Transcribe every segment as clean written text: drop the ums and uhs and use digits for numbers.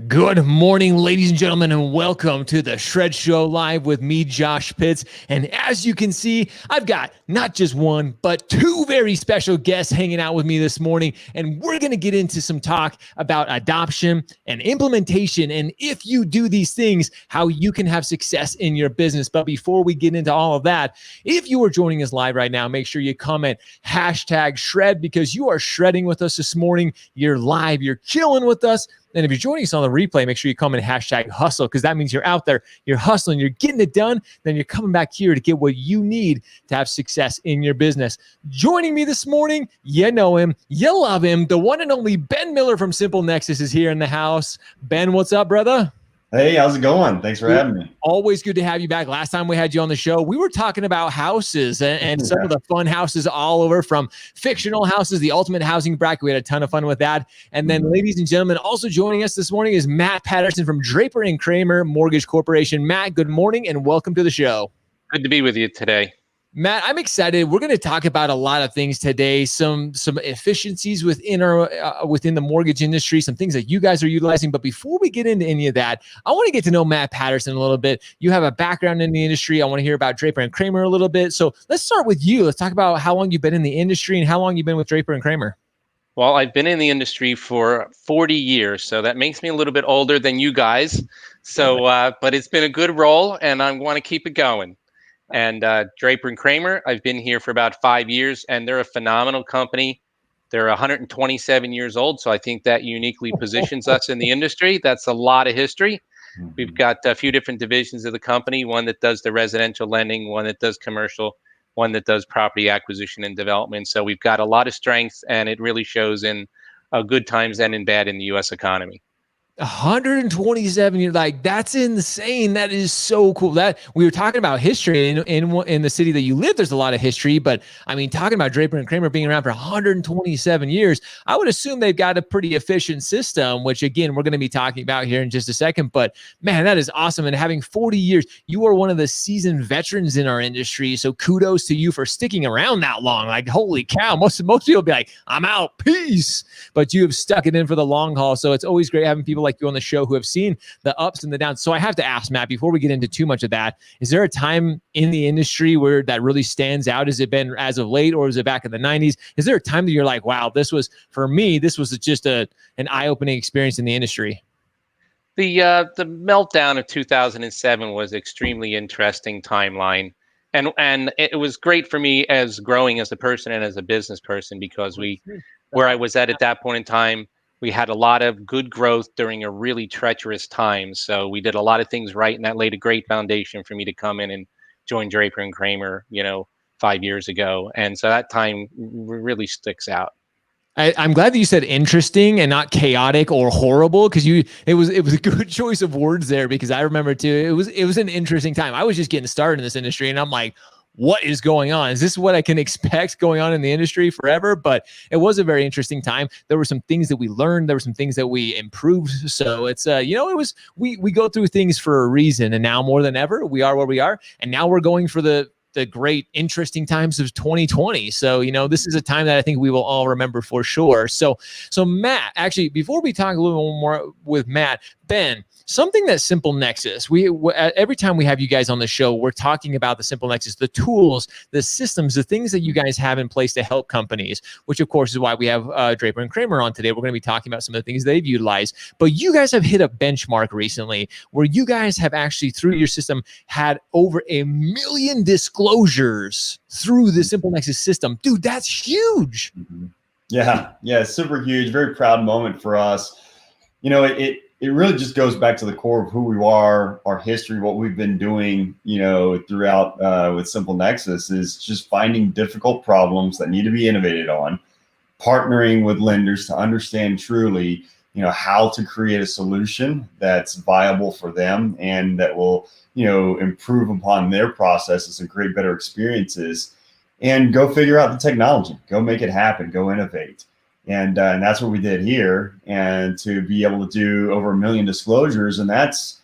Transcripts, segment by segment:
Good morning, ladies and gentlemen, and welcome to the Shred Show Live with me, Josh Pitts. And as you can see, I've got not just one, but two very special guests hanging out with me this morning. And we're going to get into some talk about adoption and implementation. And if you do these things, how you can have success in your business. But before we get into all of that, if you are joining us live right now, make sure you comment #Shred because you are shredding with us this morning. You're live, you're chilling with us. And if you're joining us on the replay, make sure you comment #hustle because that means you're out there, you're hustling, you're getting it done. Then you're coming back here to get what you need to have success in your business. Joining me this morning, you know him, you love him. The one and only Ben Miller from Simple Nexus is here in the house. Ben, what's up, brother? Hey, how's it going? Thanks for having me. Always good to have you back. Last time we had you on the show, we were talking about houses and some of the fun houses all over, from fictional houses, the ultimate housing bracket. We had a ton of fun with that. And then, ladies and gentlemen, also joining us this morning is Matt Patterson from Draper & Kramer Mortgage Corporation. Matt, good morning and welcome to the show. Good to be with you today. Matt, I'm excited. We're going to talk about a lot of things today, some efficiencies within the mortgage industry, some things that you guys are utilizing. But before we get into any of that, I want to get to know Matt Patterson a little bit. You have a background in the industry. I want to hear about Draper & Kramer a little bit. So let's start with you. Let's talk about how long you've been in the industry and how long you've been with Draper & Kramer. Well, I've been in the industry for 40 years, so that makes me a little bit older than you guys. So, but it's been a good role, and I want to keep it going. And Draper & Kramer, I've been here for about 5 years, and they're a phenomenal company. They're 127 years old, so I think that uniquely positions us in the industry. That's a lot of history. We've got a few different divisions of the company, one that does the residential lending, one that does commercial, one that does property acquisition and development. So we've got a lot of strength, and it really shows in good times and in bad in the U.S. economy. 127 years, like that's insane. That is so cool. That we were talking about history in the city that you live. There's a lot of history, but I mean, talking about Draper & Kramer being around for 127 years, I would assume they've got a pretty efficient system, which again, we're going to be talking about here in just a second. But man, that is awesome. And having 40 years, you are one of the seasoned veterans in our industry. So kudos to you for sticking around that long. Like, holy cow, most people be like, I'm out, peace. But you have stuck it in for the long haul. So it's always great having people like you on the show who have seen the ups and the downs. So I have to ask, Matt, before we get into too much of that, is there a time in the industry where that really stands out? Has it been as of late, or is it back in the 90s? Is there a time that you're like, wow, this was just an eye-opening experience in the industry? The meltdown of 2007 was extremely interesting timeline. And it was great for me as growing as a person and as a business person, because where I was at that point in time, we had a lot of good growth during a really treacherous time. So we did a lot of things right, and that laid a great foundation for me to come in and join Draper & Kramer, 5 years ago. And so that time really sticks out. I'm glad that you said interesting and not chaotic or horrible, because it was a good choice of words there, because I remember too, it was an interesting time. I was just getting started in this industry, and I'm like, what is going on? Is this what I can expect going on in the industry forever? But it was a very interesting time. There were some things that we learned. There were some things that we improved. So it's, we go through things for a reason. And now more than ever, we are where we are. And now we're going for the great, interesting times of 2020. So, this is a time that I think we will all remember for sure. So Matt, actually, before we talk a little more with Matt, Ben, something that Simple Nexus, every time we have you guys on the show, we're talking about the Simple Nexus, the tools, the systems, the things that you guys have in place to help companies, which of course is why we have Draper & Kramer on today. We're going to be talking about some of the things they've utilized. But you guys have hit a benchmark recently where you guys have actually, through your system, had over 1 million disclosures through the Simple Nexus system. Dude, that's huge. Yeah, super huge. Very proud moment for us. It really just goes back to the core of who we are, our history, what we've been doing, throughout with Simple Nexus, is just finding difficult problems that need to be innovated on, partnering with lenders to understand truly, how to create a solution that's viable for them and that will, improve upon their processes and create better experiences, and go figure out the technology, go make it happen, go innovate. And that's what we did here. And to be able to do over 1 million disclosures, and that's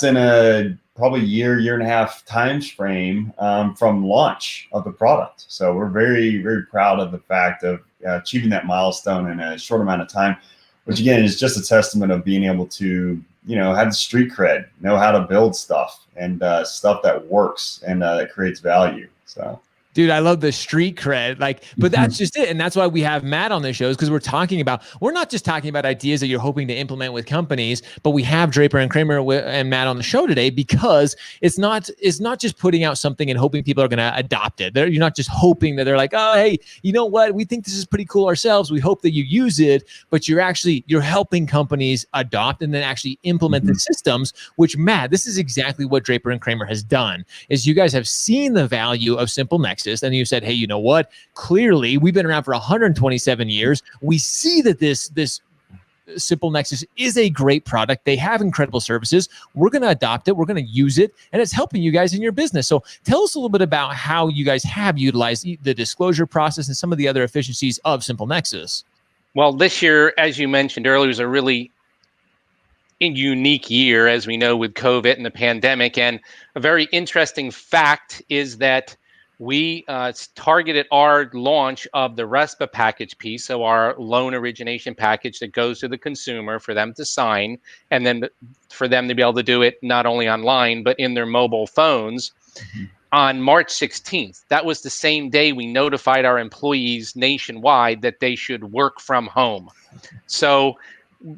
in a probably year and a half time frame from launch of the product. So we're very, very proud of the fact of achieving that milestone in a short amount of time. which again is just a testament of being able to, have the street cred, know how to build stuff and stuff that works and that creates value. So. Dude, I love the street cred. But that's just it. And that's why we have Matt on the shows, because we're not just talking about ideas that you're hoping to implement with companies, but we have Draper and Kramer and Matt on the show today because it's not just putting out something and hoping people are going to adopt it. You're not just hoping that they're like, oh, hey, you know what? We think this is pretty cool ourselves. We hope that you use it, but you're helping companies adopt and then actually implement the systems, which Matt, this is exactly what Draper and Kramer has done, is you guys have seen the value of Simple Nexus. And you said, hey, you know what? Clearly, we've been around for 127 years. We see that this Simple Nexus is a great product. They have incredible services. We're going to adopt it. We're going to use it. And it's helping you guys in your business. So tell us a little bit about how you guys have utilized the disclosure process and some of the other efficiencies of Simple Nexus. Well, this year, as you mentioned earlier, was a really unique year, as we know, with COVID and the pandemic. And a very interesting fact is that we targeted our launch of the RESPA package piece, so our loan origination package that goes to the consumer for them to sign, and then for them to be able to do it not only online, but in their mobile phones on March 16th. That was the same day we notified our employees nationwide that they should work from home. So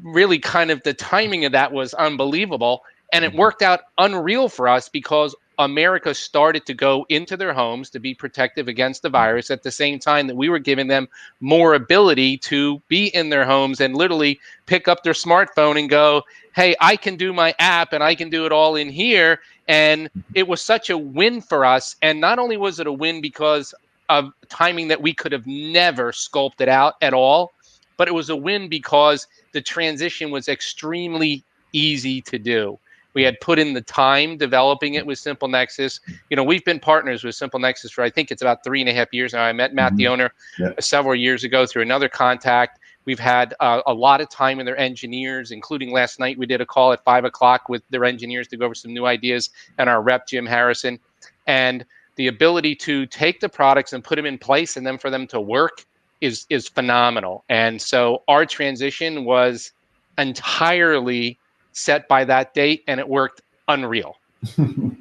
really kind of the timing of that was unbelievable. And it worked out unreal for us because America started to go into their homes to be protective against the virus at the same time that we were giving them more ability to be in their homes and literally pick up their smartphone and go, hey, I can do my app and I can do it all in here. And it was such a win for us. And not only was it a win because of timing that we could have never sculpted out at all, but it was a win because the transition was extremely easy to do. We had put in the time developing it with Simple Nexus. We've been partners with Simple Nexus for, I think it's about 3.5 years now. I met Matt, the owner, several years ago through another contact. We've had a lot of time in their engineers, including last night. We did a call at 5:00 with their engineers to go over some new ideas, and our rep, Jim Harrison. And the ability to take the products and put them in place and then for them to work is phenomenal. And so our transition was entirely set by that date, and it worked unreal.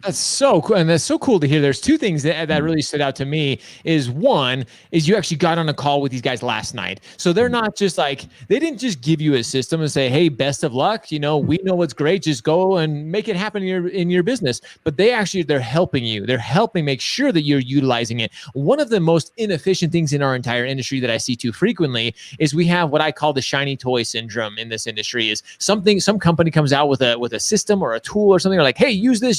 That's so cool. And that's so cool to hear. There's two things that really stood out to me is one is you actually got on a call with these guys last night. So they're not just like, they didn't just give you a system and say, hey, best of luck. We know what's great. Just go and make it happen in your business. But they're helping you. They're helping make sure that you're utilizing it. One of the most inefficient things in our entire industry that I see too frequently is we have what I call the shiny toy syndrome in this industry. Is some company comes out with a system or a tool or something, they're like, hey, use this.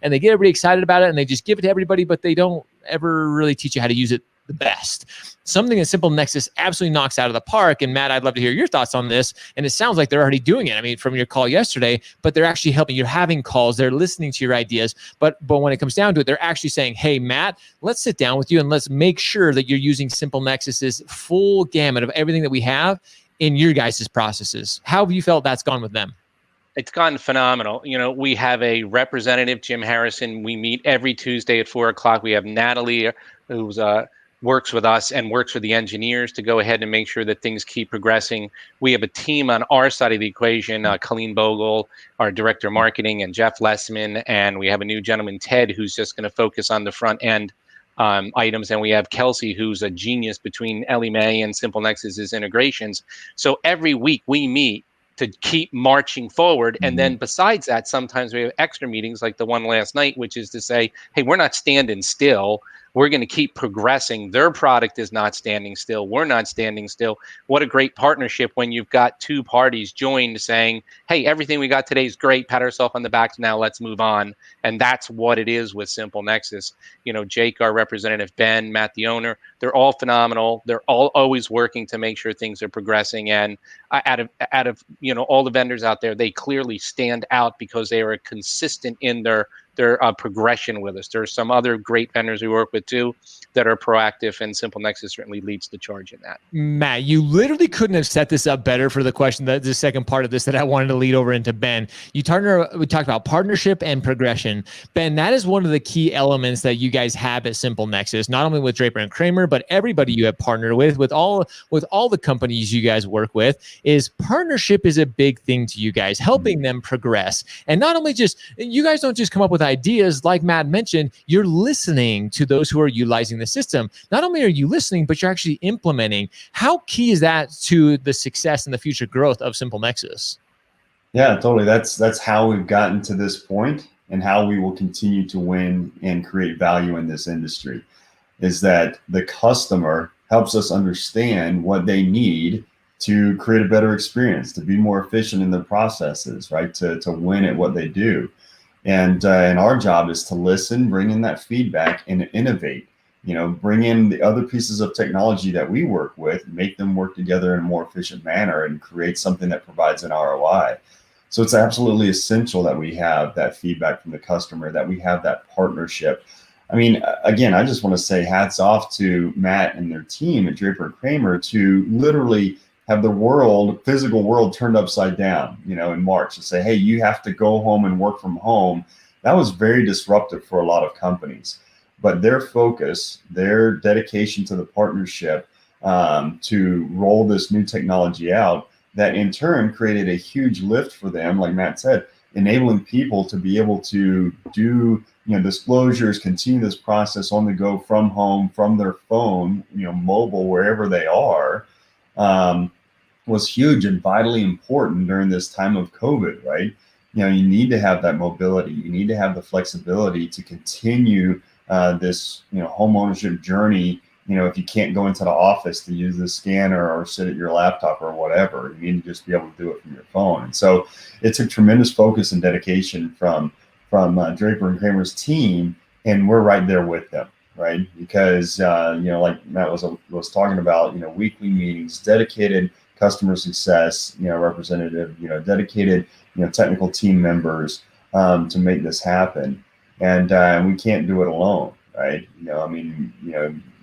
And they get everybody excited about it and they just give it to everybody, but they don't ever really teach you how to use it the best. Something that Simple Nexus absolutely knocks out of the park. And Matt, I'd love to hear your thoughts on this. And it sounds like they're already doing it. I mean, from your call yesterday, but they're actually helping. You're having calls, they're listening to your ideas. But when it comes down to it, they're actually saying, hey, Matt, let's sit down with you and let's make sure that you're using Simple Nexus's full gamut of everything that we have in your guys' processes. How have you felt that's gone with them? It's gone phenomenal. We have a representative, Jim Harrison. We meet every Tuesday at 4:00. We have Natalie, who's works with us and works with the engineers to go ahead and make sure that things keep progressing. We have a team on our side of the equation, Colleen Bogle, our director of marketing, and Jeff Lessman. And we have a new gentleman, Ted, who's just going to focus on the front end items. And we have Kelsey, who's a genius between Ellie Mae and Simple Nexus's integrations. So every week we meet to keep marching forward. And then besides that, sometimes we have extra meetings like the one last night, which is to say, hey, we're not standing still. We're going to keep progressing. Their product is not standing still. We're not standing still. What a great partnership when you've got two parties joined saying, hey, everything we got today is great. Pat ourselves on the back. Now let's move on. And that's what it is with Simple Nexus. Jake, our representative, Ben, Matt, the owner, they're all phenomenal. They're all always working to make sure things are progressing. And out of all the vendors out there, they clearly stand out because they are consistent in their progression with us. There are some other great vendors we work with too that are proactive, and Simple Nexus certainly leads the charge in that. Matt, you literally couldn't have set this up better for the question, that the second part of this that I wanted to lead over into Ben. We talked about partnership and progression. Ben, that is one of the key elements that you guys have at Simple Nexus, not only with Draper and Kramer, but everybody you have partnered with all the companies you guys work with. Is partnership is a big thing to you guys, helping them progress. And not only just, you guys don't just come up with ideas, like Matt mentioned, you're listening to those who are utilizing the system. Not only are you listening, but you're actually implementing. How key is that to the success and the future growth of Simple Nexus? Yeah, totally. That's how we've gotten to this point, and how we will continue to win and create value in this industry, is that the customer helps us understand what they need to create a better experience, to be more efficient in their processes, right? To win at what they do. And our job is to listen, bring in that feedback, and innovate. Bring in the other pieces of technology that we work with, make them work together in a more efficient manner, and create something that provides an ROI. So it's absolutely essential that we have that feedback from the customer, that we have that partnership. I mean, again, I just want to say hats off to Matt and their team at Draper and Kramer to literally have the physical world turned upside down, in March, and say, hey, you have to go home and work from home. That was very disruptive for a lot of companies. But their focus, their dedication to the partnership, to roll this new technology out, that in turn created a huge lift for them, like Matt said, enabling people to be able to do disclosures, continue this process on the go from home, from their phone, mobile, wherever they are, was huge and vitally important during this time of COVID, right? You need to have that mobility. You need to have the flexibility to continue this home ownership journey. If you can't go into the office to use the scanner or sit at your laptop or whatever, you need to just be able to do it from your phone. And so it's a tremendous focus and dedication from Draper and Kramer's team, and we're right there with them, right? Because like Matt was talking about, weekly meetings, dedicated customer success, representative, dedicated, technical team members to make this happen. And we can't do it alone, right?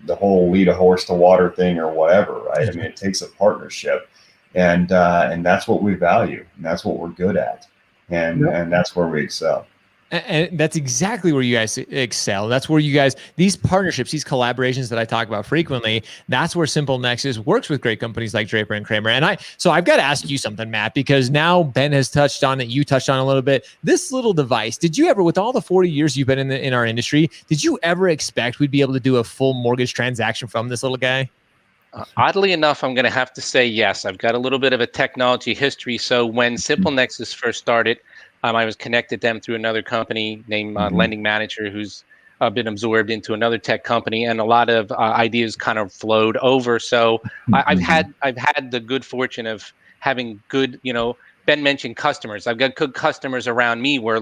The whole lead a horse to water thing or whatever, right? I mean, it takes a partnership, and that's what we value, and that's what we're good at, and that's where we excel. And that's exactly where you guys excel. That's where you guys, these partnerships, these collaborations that I talk about frequently, that's where Simple Nexus works with great companies like Draper and Kramer. So I've got to ask you something, Matt, because now Ben has touched on it. You touched on it a little bit. This little device, did you ever, with all the 40 years you've been in our industry, did you ever expect we'd be able to do a full mortgage transaction from this little guy? Oddly enough, I'm going to have to say yes. I've got a little bit of a technology history. So when Simple Nexus first started, I was connected them through another company named Lending Manager, who's been absorbed into another tech company, and a lot of ideas kind of flowed over. So I've had the good fortune of having good, Ben mentioned customers. I've got good customers around me where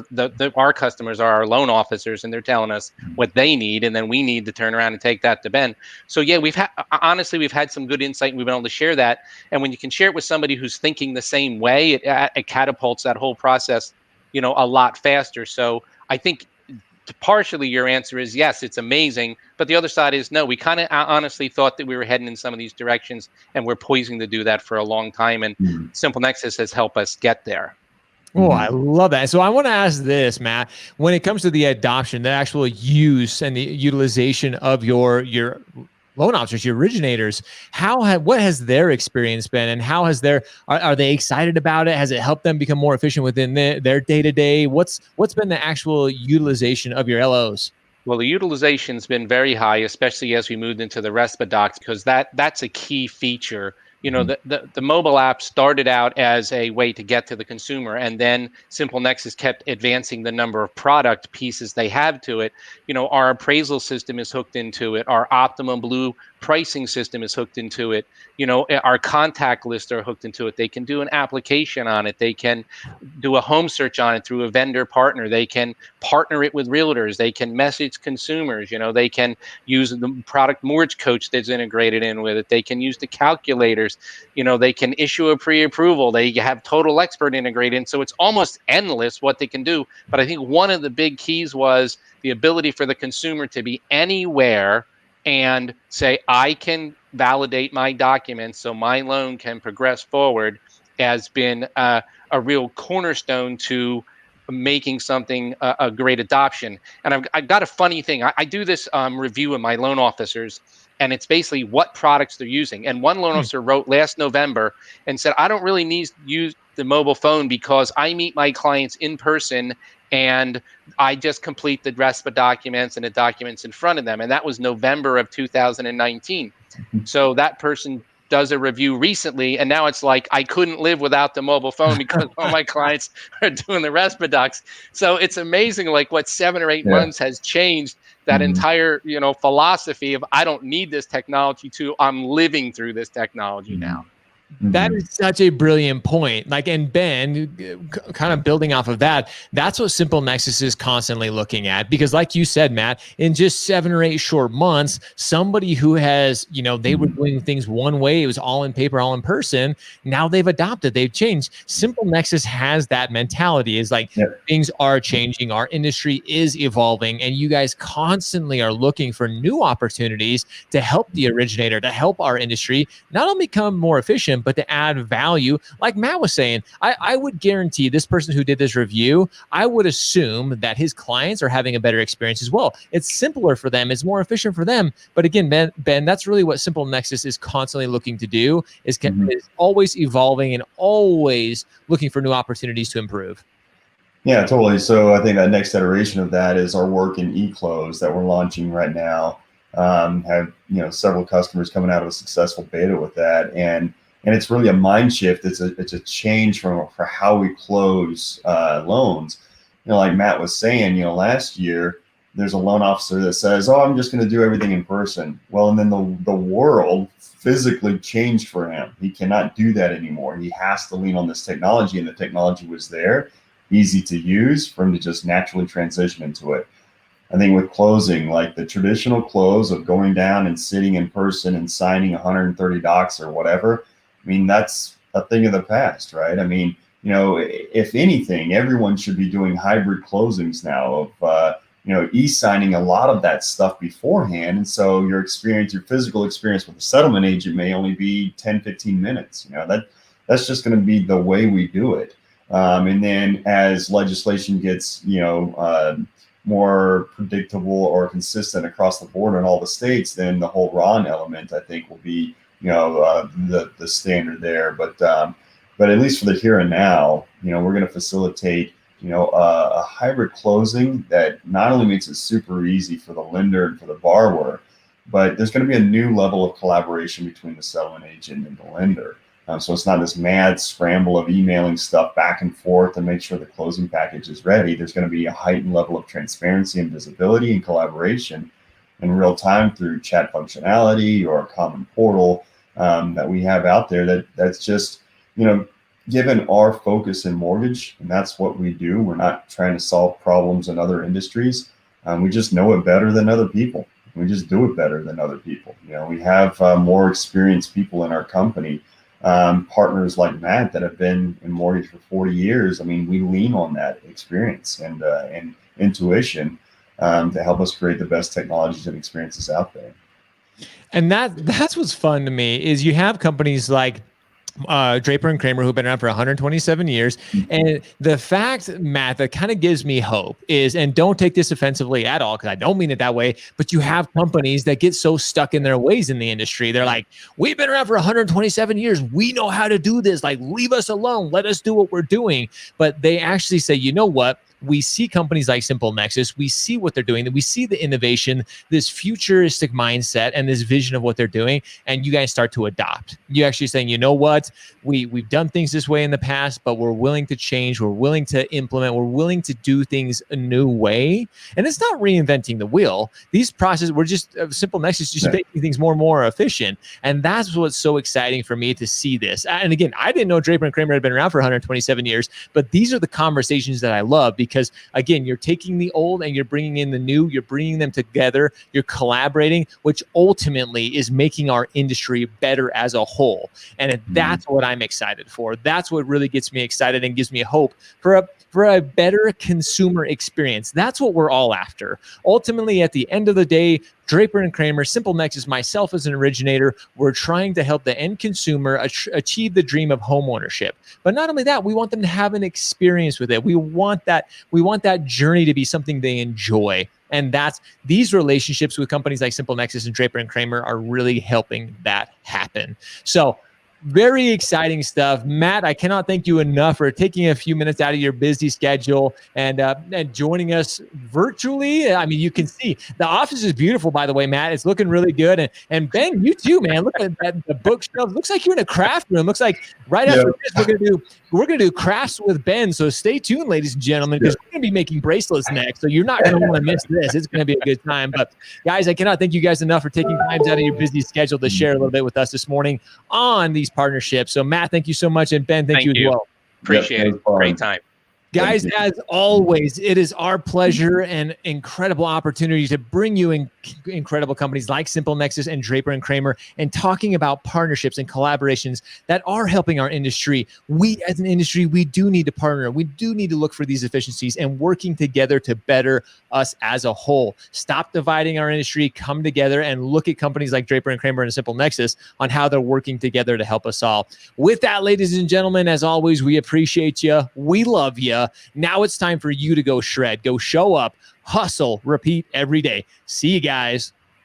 our customers are our loan officers, and they're telling us what they need, and then we need to turn around and take that to Ben. So yeah, we've had some good insight, and we've been able to share that. And when you can share it with somebody who's thinking the same way, it catapults that whole process, a lot faster. So I think partially your answer is yes, it's amazing. But the other side is no, we kind of honestly thought that we were heading in some of these directions, and we're poising to do that for a long time. And Simple Nexus has helped us get there. Oh, I love that. So I want to ask this, Matt, when it comes to the adoption, the actual use and the utilization of your loan officers, your originators, what has their experience been, and how has are they excited about it? Has it helped them become more efficient within their day-to-day? What's been the actual utilization of your LOs? Well, the utilization's been very high, especially as we moved into the RESPA docs, because that's a key feature. The mobile app started out as a way to get to the consumer, and then Simple Nexus kept advancing the number of product pieces they have to it. Our appraisal system is hooked into it. Our Optimum Blue pricing system is hooked into it. Our contact lists are hooked into it. They can do an application on it. They can do a home search on it through a vendor partner. They can partner it with realtors. They can message consumers. They can use the product mortgage coach that's integrated in with it. They can use the calculators. They can issue a pre-approval. They have Total Expert integrated in. So it's almost endless what they can do. But I think one of the big keys was the ability for the consumer to be anywhere and say, I can validate my documents so my loan can progress forward, has been a real cornerstone to making something a great adoption. And I've got a funny thing. I do this review of my loan officers, and it's basically what products they're using. And one loan officer wrote last November and said, I don't really need to use the mobile phone because I meet my clients in person and I just complete the RESPA documents and the documents in front of them. And that was November of 2019. So that person does a review recently, and now it's like, I couldn't live without the mobile phone because all my clients are doing the RESPA docs. So it's amazing, like what 7 or 8 months has changed that entire, philosophy of, I don't need this technology to, I'm living through this technology now. That is such a brilliant point. Like, and Ben, kind of building off of that, that's what Simple Nexus is constantly looking at. Because like you said, Matt, in just 7 or 8 short months, somebody who has, they were doing things one way, it was all in paper, all in person. Now they've adopted, they've changed. Simple Nexus has that mentality, is like, things are changing, our industry is evolving, and you guys constantly are looking for new opportunities to help the originator, to help our industry not only become more efficient, but to add value. Like Matt was saying, I would guarantee this person who did this review, I would assume that his clients are having a better experience as well. It's simpler for them. It's more efficient for them. But again, Ben, that's really what Simple Nexus is constantly looking to do, is always evolving and always looking for new opportunities to improve. Yeah, totally. So I think that next iteration of that is our work in eClose that we're launching right now. Have several customers coming out of a successful beta with that, and it's really a mind shift. It's a change for how we close loans. Like Matt was saying, last year there's a loan officer that says, "Oh, I'm just going to do everything in person." Well, and then the world physically changed for him. He cannot do that anymore. He has to lean on this technology, and the technology was there, easy to use, for him to just naturally transition into it. I think with closing, like the traditional close of going down and sitting in person and signing 130 docs or whatever, I mean, that's a thing of the past, right? I mean, if anything, everyone should be doing hybrid closings now of, e-signing a lot of that stuff beforehand. And so your physical experience with a settlement agent may only be 10, 15 minutes. That's just going to be the way we do it. And then as legislation gets, more predictable or consistent across the board in all the states, then the whole RON element, I think, will be, the standard there. But at least for the here and now, we're going to facilitate, a hybrid closing that not only makes it super easy for the lender and for the borrower, but there's going to be a new level of collaboration between the settlement agent and the lender. So it's not this mad scramble of emailing stuff back and forth to make sure the closing package is ready. There's going to be a heightened level of transparency and visibility and collaboration in real time through chat functionality or a common portal that we have out there that's just, given our focus in mortgage, and that's what we do. We're not trying to solve problems in other industries. We just know it better than other people. We just do it better than other people. We have more experienced people in our company. Partners like Matt that have been in mortgage for 40 years. I mean, we lean on that experience and intuition to help us create the best technologies and experiences out there. And that's what's fun to me, is you have companies like Draper and Kramer, who've been around for 127 years. And the fact, Matt, that kind of gives me hope is, and don't take this offensively at all, because I don't mean it that way, but you have companies that get so stuck in their ways in the industry. They're like, we've been around for 127 years. We know how to do this. Like, leave us alone. Let us do what we're doing. But they actually say, you know what? we see companies like Simple Nexus, we see what they're doing, we see the innovation, this futuristic mindset and this vision of what they're doing, and you guys start to adopt. You actually saying, you know what, we've done things this way in the past, but we're willing to change, we're willing to implement, we're willing to do things a new way. And it's not reinventing the wheel. These processes, we're just Simple Nexus, just making things more and more efficient. And that's what's so exciting for me to see this. And again, I didn't know Draper and Kramer had been around for 127 years, but these are the conversations that I love because, again, you're taking the old and you're bringing in the new, you're bringing them together, you're collaborating, which ultimately is making our industry better as a whole. And that's what I'm excited for. That's what really gets me excited and gives me hope for a better consumer experience. That's what we're all after. Ultimately, at the end of the day, Draper and Kramer, Simple Nexus, myself as an originator, we're trying to help the end consumer achieve the dream of home ownership. But not only that, we want them to have an experience with it. We want that journey to be something they enjoy. And these relationships with companies like Simple Nexus and Draper and Kramer are really helping that happen. So very exciting stuff. Matt, I cannot thank you enough for taking a few minutes out of your busy schedule and joining us virtually. I mean, you can see the office is beautiful, by the way, Matt. It's looking really good. And Ben, you too, man. Look at that, the bookshelves. Looks like you're in a craft room. Looks like right after this, we're gonna do crafts with Ben. So stay tuned, ladies and gentlemen, because we're gonna be making bracelets next. So you're not gonna want to miss this. It's gonna be a good time. But guys, I cannot thank you guys enough for taking time out of your busy schedule to share a little bit with us this morning on these partnerships. So Matt, thank you so much, and Ben, thank you as well. Appreciate it. Great time. Guys, as always, it is our pleasure and incredible opportunity to bring you incredible companies like Simple Nexus and Draper and Kramer and talking about partnerships and collaborations that are helping our industry. We, as an industry, we do need to partner. We do need to look for these efficiencies and working together to better us as a whole. Stop dividing our industry, come together and look at companies like Draper and Kramer and Simple Nexus on how they're working together to help us all. With that, ladies and gentlemen, as always, we appreciate you. We love you. Now it's time for you to go shred, go show up, hustle, repeat every day. See you guys.